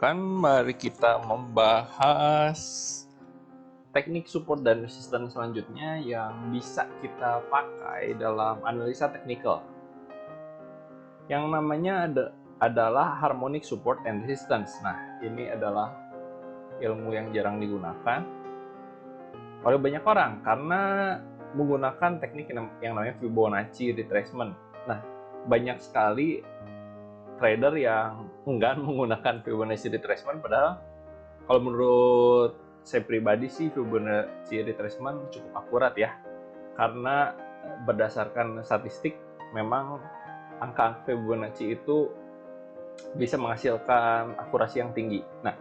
Rekan-rekan, mari kita membahas teknik support dan resistance selanjutnya yang bisa kita pakai dalam analisa teknikal. Yang namanya adalah harmonic support and resistance. Nah, ini adalah ilmu yang jarang digunakan oleh banyak orang karena menggunakan teknik yang namanya Fibonacci retracement. Nah, banyak sekali trader yang enggan menggunakan Fibonacci retracement, padahal kalau menurut saya pribadi sih Fibonacci retracement cukup akurat ya, karena berdasarkan statistik memang angka Fibonacci itu bisa menghasilkan akurasi yang tinggi. Nah,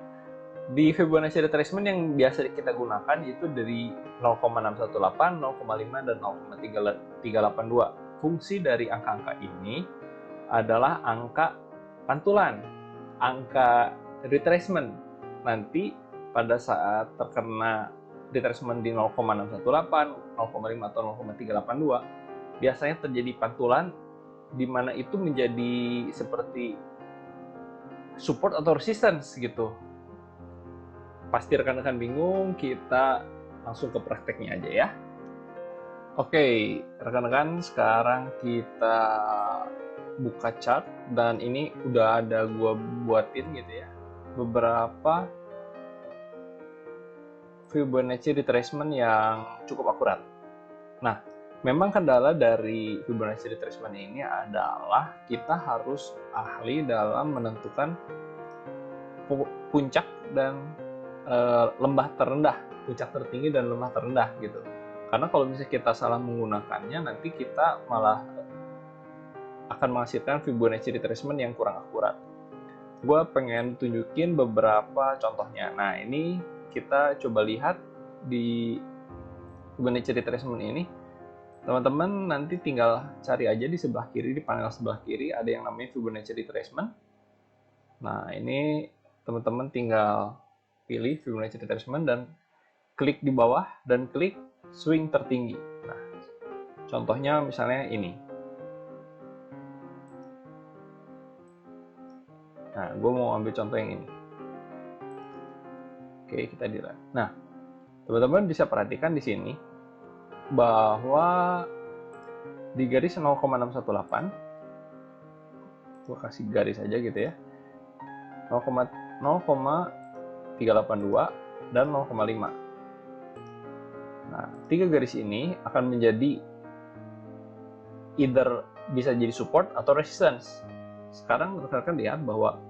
di Fibonacci retracement yang biasa kita gunakan itu dari 0,618, 0,5 dan 0,382. Fungsi dari angka-angka ini adalah angka pantulan, angka retracement. Nanti pada saat terkena retracement di 0,618, 0,5 atau 0,382, biasanya terjadi pantulan di mana itu menjadi seperti support atau resistance gitu. Pasti rekan-rekan bingung, kita langsung ke prakteknya aja ya. Oke, rekan-rekan, sekarang kita buka chart dan ini udah ada gua buatin gitu ya beberapa Fibonacci retracement yang cukup akurat. Nah, memang kendala dari Fibonacci retracement ini adalah kita harus ahli dalam menentukan puncak dan lembah terendah, puncak tertinggi dan lembah terendah gitu. Karena kalau misalnya kita salah menggunakannya, nanti kita malah akan menghasilkan Fibonacci retracement yang kurang akurat. Gue pengen tunjukin beberapa contohnya. Nah, ini kita coba lihat di Fibonacci retracement ini. Teman-teman nanti tinggal cari aja di sebelah kiri, di panel sebelah kiri ada yang namanya Fibonacci retracement. Nah, ini teman-teman tinggal pilih Fibonacci retracement dan klik di bawah dan klik swing tertinggi. Nah, contohnya misalnya ini. Nah, gue mau ambil contoh yang ini. Oke, kita lihat. Nah, teman-teman bisa perhatikan di sini bahwa di garis 0,618, gue kasih garis aja gitu ya, 0,382 dan 0,5. Nah, tiga garis ini akan menjadi either bisa jadi support atau resistance. Sekarang rekan-rekan lihat bahwa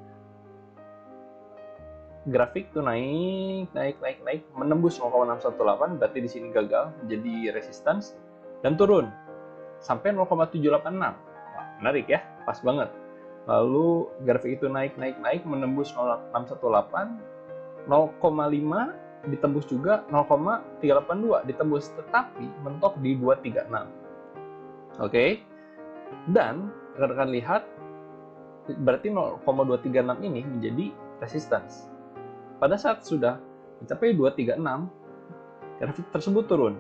grafik tuh naik, menembus 0,618, berarti di sini gagal menjadi resistance dan turun sampai 0,786. Wah, menarik ya, pas banget. Lalu grafik itu naik, menembus 0,618, 0,5 ditembus juga, 0,382 ditembus, tetapi mentok di 236. Oke. Dan rekan-rekan lihat berarti 0,236 ini menjadi resistance. Pada saat sudah mencapai 236, grafik tersebut turun,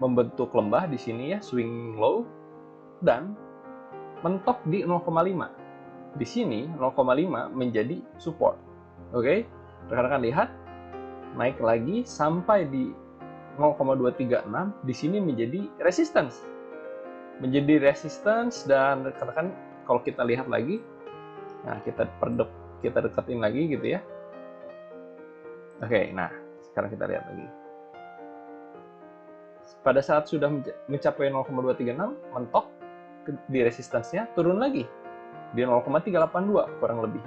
membentuk lembah di sini ya, swing low, dan mentok di 0,5. Di sini 0,5 menjadi support. Oke, rekan-rekan lihat, naik lagi sampai di 0,236, di sini menjadi resistance. Dan rekan-rekan kalau kita lihat lagi, nah kita deketin lagi gitu ya. Oke, nah sekarang kita lihat lagi. Pada saat sudah mencapai 0,236, mentok di resistance-nya, turun lagi di 0,382 kurang lebih.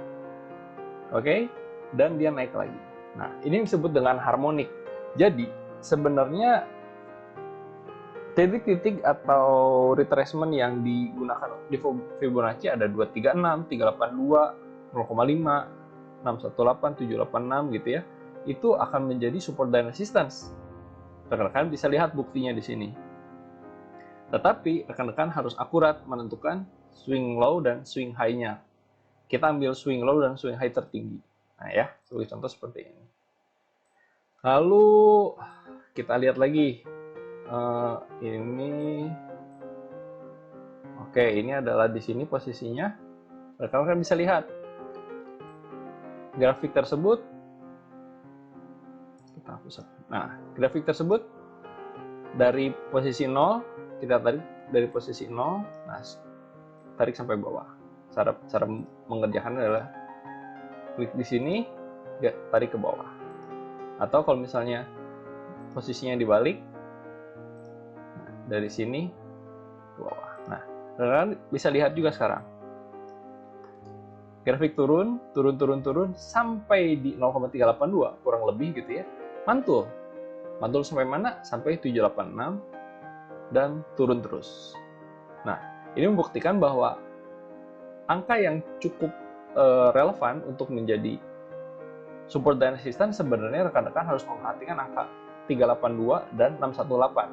Oke, dan dia naik lagi. Nah, ini disebut dengan harmonik. Jadi sebenarnya titik-titik atau retracement yang digunakan di Fibonacci ada 236, 382, 0,5, 618, 786 gitu ya. Itu akan menjadi support dan resistance. Rekan-rekan bisa lihat buktinya di sini. Tetapi rekan-rekan harus akurat menentukan swing low dan swing high-nya. Kita ambil swing low dan swing high tertinggi. Nah ya, sebagai contoh seperti ini. Lalu kita lihat lagi. Oke, ini adalah di sini posisinya. Rekan-rekan bisa lihat grafik tersebut kita hapus. Nah, grafik tersebut dari posisi 0 kita tarik dari posisi 0, nah tarik sampai bawah. Cara mengerjakannya adalah klik di sini, tarik ke bawah. Atau kalau misalnya posisinya dibalik, dari sini ke bawah. Nah, kalian bisa lihat juga sekarang. Grafik turun sampai di 0,382 kurang lebih gitu ya. Mantul sampai mana? Sampai 786 dan turun terus. Nah, ini membuktikan bahwa angka yang cukup relevan untuk menjadi support dan resistance sebenarnya rekan-rekan harus memperhatikan angka 382 dan 618.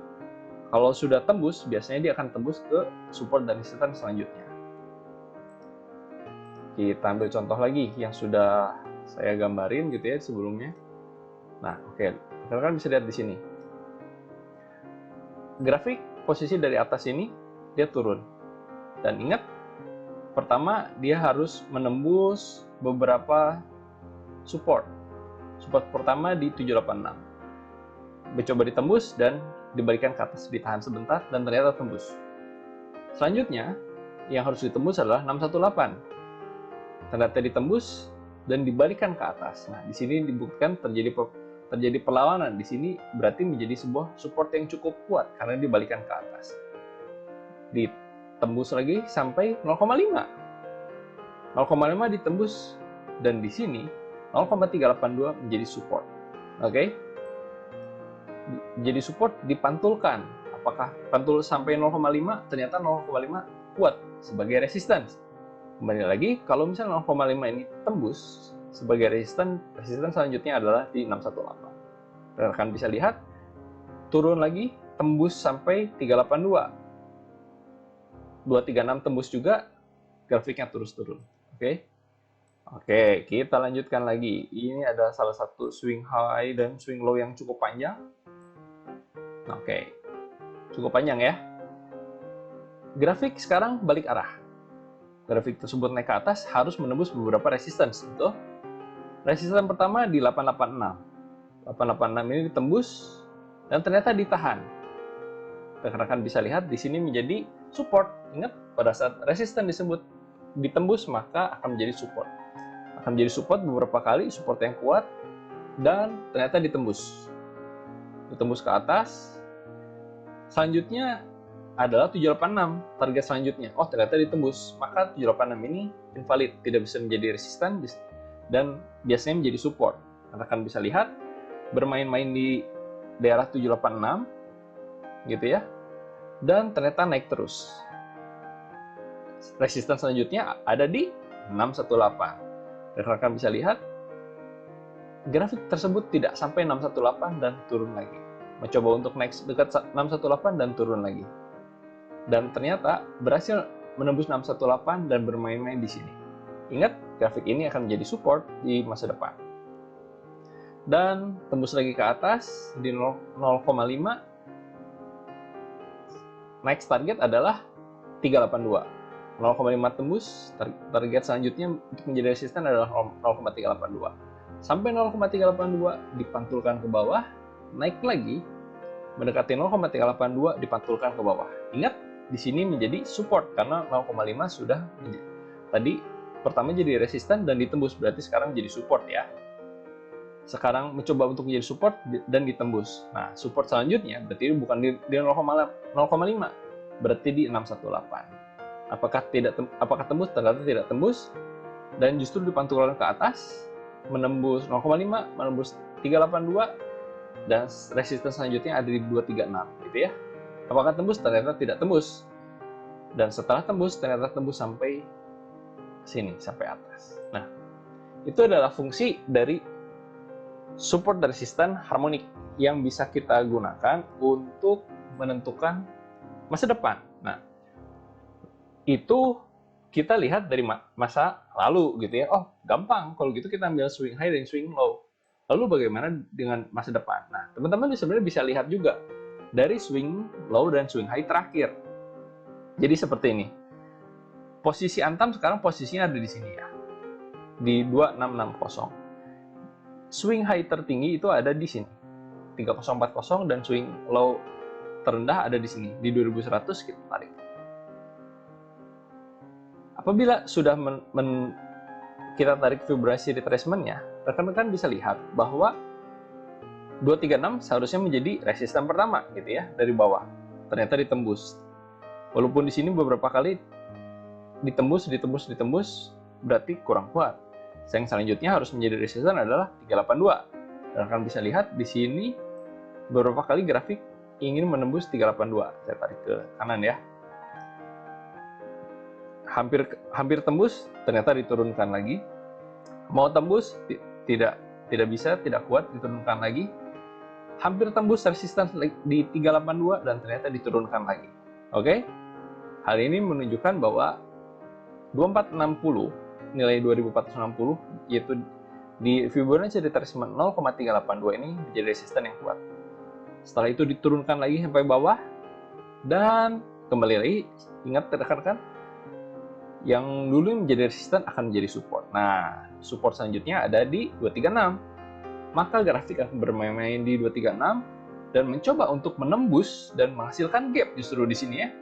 Kalau sudah tembus, biasanya dia akan tembus ke support dan resistance selanjutnya. Kita ambil contoh lagi yang sudah saya gambarin gitu ya sebelumnya. Nah, oke, rekan-rekan bisa lihat di sini. Grafik posisi dari atas ini dia turun. Dan ingat, pertama dia harus menembus beberapa support. Support pertama di 786. Mencoba ditembus dan dibalikan ke atas, ditahan sebentar dan ternyata tembus. Selanjutnya, yang harus ditembus adalah 618. Ternyata ditembus dan dibalikan ke atas. Nah, di sini dibuktikan terjadi perlawanan. Di sini berarti menjadi sebuah support yang cukup kuat karena dibalikan ke atas. Ditembus lagi sampai 0,5. 0,5 ditembus dan di sini 0,382 menjadi support. Oke? Jadi support dipantulkan. Apakah pantul sampai 0,5? Ternyata 0,5 kuat sebagai resistance. Kembali lagi, kalau misalnya 0,5 ini tembus sebagai resistance selanjutnya adalah di 618. Rekan bisa lihat, turun lagi, tembus sampai 382. 236 tembus juga, grafiknya terus turun. Oke, kita lanjutkan lagi. Ini adalah salah satu swing high dan swing low yang cukup panjang. Oke, cukup panjang ya. Grafik sekarang balik arah. Grafik tersebut naik ke atas harus menembus beberapa resistance. Betul? Resistance pertama di 886. 886 ini ditembus dan ternyata ditahan. Rekan-rekan bisa lihat di sini menjadi support. Ingat, pada saat resistance disebut ditembus maka akan menjadi support. Akan menjadi support beberapa kali, support yang kuat dan ternyata ditembus. Ditembus ke atas. Selanjutnya adalah 786, target selanjutnya. Oh, ternyata ditembus. Maka 786 ini invalid, tidak bisa menjadi resistan dan biasanya menjadi support. Rekan bisa lihat bermain-main di daerah 786 gitu ya. Dan ternyata naik terus. Resistan selanjutnya ada di 618. Rekan bisa lihat grafik tersebut tidak sampai 618 dan turun lagi. Mencoba untuk naik dekat 618 dan turun lagi. Dan ternyata berhasil menembus 618 dan bermain-main di sini. Ingat, grafik ini akan menjadi support di masa depan. Dan tembus lagi ke atas di 0,5. Next target adalah 382. 0,5 tembus, target selanjutnya untuk menjadi resisten adalah 0,382. Sampai 0,382 dipantulkan ke bawah, naik lagi, mendekati 0,382 dipantulkan ke bawah. Ingat, di sini menjadi support karena 0,5 sudah tadi pertama jadi resisten dan ditembus, berarti sekarang menjadi support ya. Sekarang mencoba untuk menjadi support dan ditembus. Nah, support selanjutnya berarti bukan di 0,5, berarti di 618. Apakah tembus? Ternyata tidak tembus dan justru dipantulkan ke atas, menembus 0,5, menembus 382 dan resisten selanjutnya ada di 236 gitu ya. Apakah tembus? Ternyata tidak tembus. Dan setelah tembus, ternyata tembus sampai sini, sampai atas. Nah, itu adalah fungsi dari support dan resisten harmonik yang bisa kita gunakan untuk menentukan masa depan. Nah, itu kita lihat dari masa lalu gitu ya. Oh, gampang. Kalau gitu kita ambil swing high dan swing low. Lalu bagaimana dengan masa depan? Nah, teman-teman sebenarnya bisa lihat juga dari swing low dan swing high terakhir. Jadi seperti ini. Posisi Antam sekarang posisinya ada di sini ya. di 2660. Swing high tertinggi itu ada di sini 3040 dan swing low terendah ada di sini di 2100. Kita tarik. Apabila sudah kita tarik Fibonacci retracement-nya, rekan-rekan bisa lihat bahwa 236 seharusnya menjadi resisten pertama gitu ya dari bawah. Ternyata ditembus. Walaupun di sini beberapa kali ditembus, berarti kurang kuat. Yang selanjutnya harus menjadi resisten adalah 382. Dan akan bisa lihat di sini beberapa kali grafik ingin menembus 382. Saya tarik ke kanan ya. Hampir tembus, ternyata diturunkan lagi. Mau tembus tidak bisa, tidak kuat, diturunkan lagi. Hampir tembus resisten di 382 dan ternyata diturunkan lagi. Oke? Hal ini menunjukkan bahwa 2460, nilai 2460 yaitu di Fibonacci retracement 0,382 ini menjadi resisten yang kuat. Setelah itu diturunkan lagi sampai bawah dan kembali lagi, ingat rekan-rekan, yang dulu menjadi resisten akan menjadi support. Nah, support selanjutnya ada di 236. Maka grafik akan bermain-main di 236 dan mencoba untuk menembus dan menghasilkan gap justru di sini ya.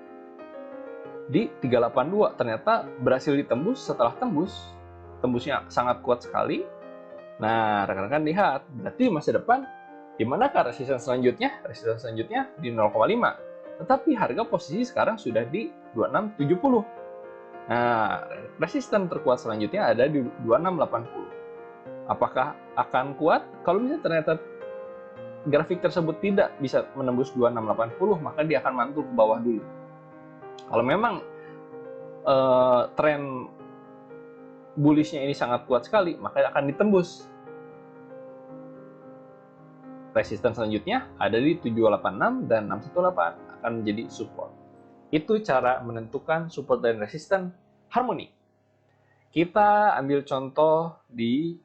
Di 382 ternyata berhasil ditembus. Setelah tembusnya sangat kuat sekali. Nah, rekan-rekan lihat, berarti masa depan di manakah resisten selanjutnya? Resisten selanjutnya di 0,5. Tetapi harga posisi sekarang sudah di 2670. Nah, resisten terkuat selanjutnya ada di 2680. Apakah akan kuat? Kalau misalnya ternyata grafik tersebut tidak bisa menembus 2680, maka dia akan mantul ke bawah dulu. Kalau memang tren bullishnya ini sangat kuat sekali, maka akan ditembus. Resisten selanjutnya ada di 786 dan 618 akan menjadi support. Itu cara menentukan support dan resisten harmoni. Kita ambil contoh di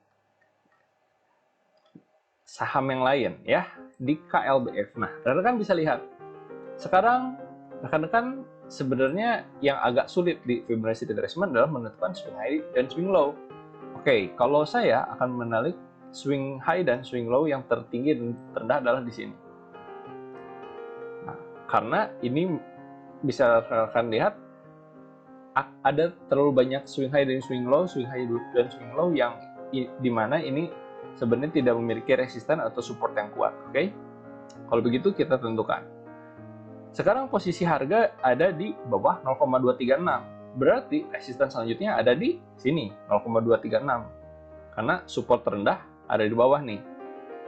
saham yang lain ya, di KLBF. Nah, rekan-rekan bisa lihat. Sekarang rekan-rekan sebenarnya yang agak sulit di Fibonacci retracement adalah menentukan swing high dan swing low. Oke, kalau saya akan menarik swing high dan swing low yang tertinggi dan terendah adalah di sini. Nah, karena ini bisa rekan-rekan lihat ada terlalu banyak swing high dan swing low yang dimana ini sebenarnya tidak memiliki resisten atau support yang kuat. Oke? Kalau begitu kita tentukan. Sekarang posisi harga ada di bawah 0,236. Berarti resisten selanjutnya ada di sini 0,236. Karena support terendah ada di bawah nih.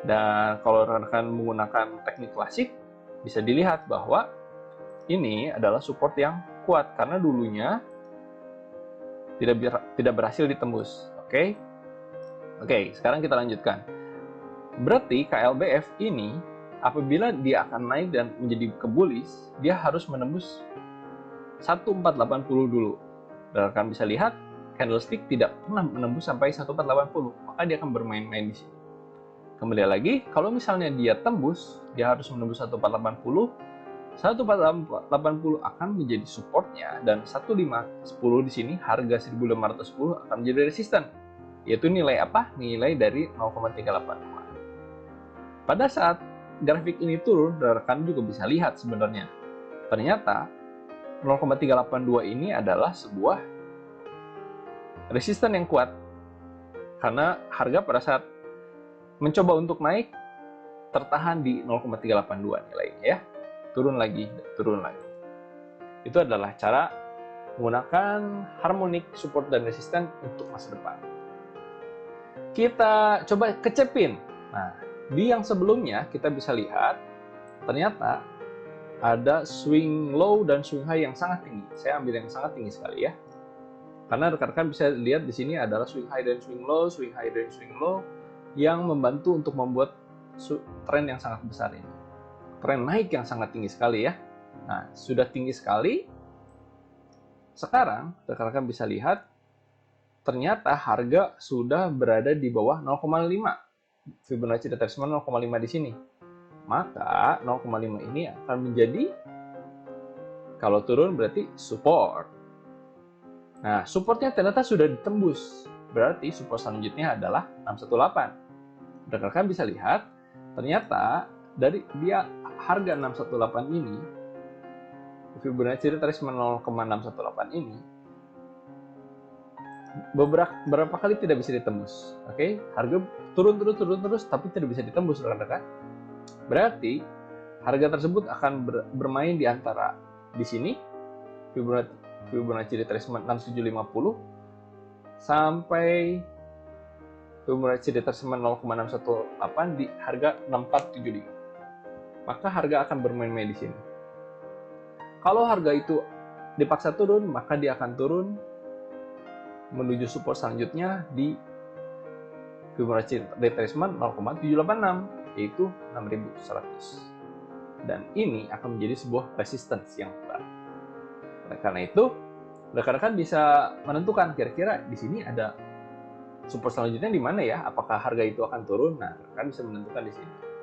Dan kalau rekan-rekan menggunakan teknik klasik bisa dilihat bahwa ini adalah support yang kuat karena dulunya tidak berhasil ditembus. Oke? Oke, sekarang kita lanjutkan. Berarti KLBF ini apabila dia akan naik dan menjadi ke bullish, dia harus menembus 1480 dulu. Dan rekan bisa lihat candlestick tidak pernah menembus sampai 1480, maka dia akan bermain-main di sini. Kembali lagi, kalau misalnya dia tembus, dia harus menembus 1480. 1480 akan menjadi supportnya dan 1510 di sini harga 1510 akan menjadi resisten. Yaitu nilai apa? Nilai dari 0,382. Pada saat grafik ini turun, rekan juga bisa lihat sebenarnya. Ternyata 0,382 ini adalah sebuah resisten yang kuat. Karena harga pada saat mencoba untuk naik, tertahan di 0,382 nilainya ya. Turun lagi. Itu adalah cara menggunakan harmonic support dan resisten untuk masa depan. Kita coba kecepin. Nah, di yang sebelumnya kita bisa lihat ternyata ada swing low dan swing high yang sangat tinggi. Saya ambil yang sangat tinggi sekali ya. Karena rekan-rekan bisa lihat di sini adalah swing high dan swing low yang membantu untuk membuat tren yang sangat besar ini. Tren naik yang sangat tinggi sekali ya. Nah, sudah tinggi sekali. Sekarang rekan-rekan bisa lihat ternyata harga sudah berada di bawah 0,5. Fibonacci retracement 0,5 di sini. Maka 0,5 ini akan menjadi, kalau turun berarti support. Nah, supportnya ternyata sudah ditembus. berarti support selanjutnya adalah 618. Rekan-rekan bisa lihat, ternyata dari dia harga 618 ini, Fibonacci retracement 0,618 ini, beberapa kali tidak bisa ditembus. Oke, harga turun terus, tapi tidak bisa ditembus, rekan-rekan. Berarti harga tersebut akan bermain di antara di sini Fibonacci retracement 6750 sampai Fibonacci retracement 0,618 di harga 6475. Maka harga akan bermain-main di sini. Kalau harga itu dipaksa turun, maka dia akan turun menuju support selanjutnya di Fibonacci retracement 0,786, yaitu 6100. Dan ini akan menjadi sebuah resistance yang kuat. Oleh karena itu, rekan-rekan bisa menentukan kira-kira di sini ada support selanjutnya di mana ya? Apakah harga itu akan turun? Nah, rekan bisa menentukan di sini.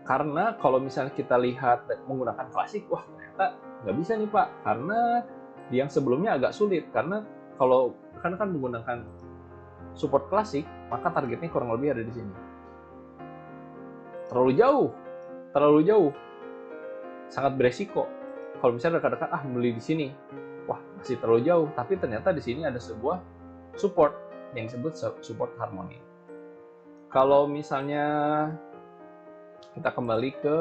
Karena kalau misalnya kita lihat menggunakan klasik, wah ternyata nggak bisa nih Pak, karena di yang sebelumnya agak sulit. Karena kalau rekan-rekan menggunakan support klasik, maka targetnya kurang lebih ada di sini. Terlalu jauh, sangat beresiko. Kalau misalnya rekan-rekan beli di sini, wah masih terlalu jauh, tapi ternyata di sini ada sebuah support yang disebut support harmoni. Kalau misalnya kita kembali ke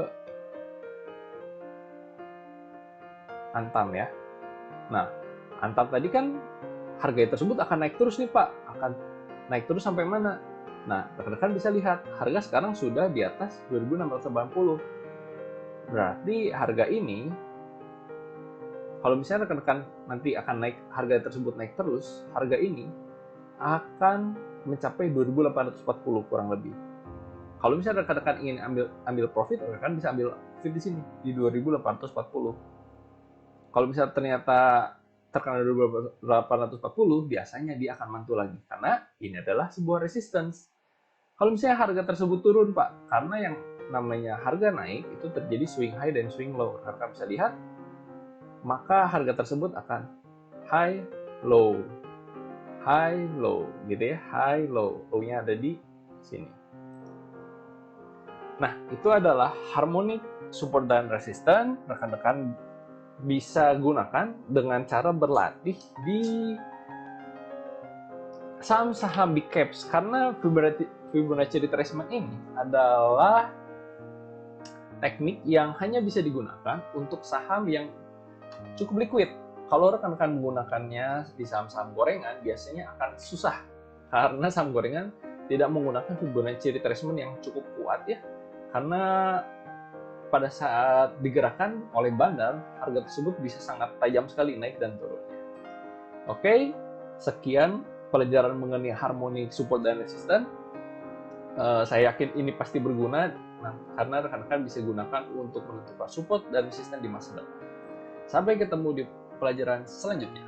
Antam ya. Nah, Antam tadi kan harga tersebut akan naik terus nih Pak, akan naik terus sampai mana? Nah, rekan-rekan bisa lihat harga sekarang sudah di atas 2680. Berarti harga ini, kalau misalnya rekan-rekan nanti akan naik, harga tersebut naik terus, harga ini akan mencapai 2840 kurang lebih. Kalau misalnya rekan-rekan ingin ambil profit, rekan bisa ambil profit di sini di 2840. Kalau misalnya ternyata terkena 2840, biasanya dia akan mantul lagi karena ini adalah sebuah resistance. Kalau misalnya harga tersebut turun Pak, karena yang namanya harga naik itu terjadi swing high dan swing low. Rekan bisa lihat, maka harga tersebut akan high low gitu ya, high low, low-nya ada di sini. Nah, itu adalah harmonic support dan resistance. Rekan-rekan bisa gunakan dengan cara berlatih di saham-saham big caps, karena Fibonacci retracement ini adalah teknik yang hanya bisa digunakan untuk saham yang cukup liquid. Kalau rekan-rekan menggunakannya di saham-saham gorengan, biasanya akan susah karena saham gorengan tidak menggunakan Fibonacci retracement yang cukup kuat ya, karena pada saat digerakkan oleh bandar, harga tersebut bisa sangat tajam sekali naik dan turunnya. Oke, sekian pelajaran mengenai harmonic support dan resistance. Saya yakin ini pasti berguna, karena rekan-rekan bisa gunakan untuk menentukan support dan resistance di masa depan. Sampai ketemu di pelajaran selanjutnya.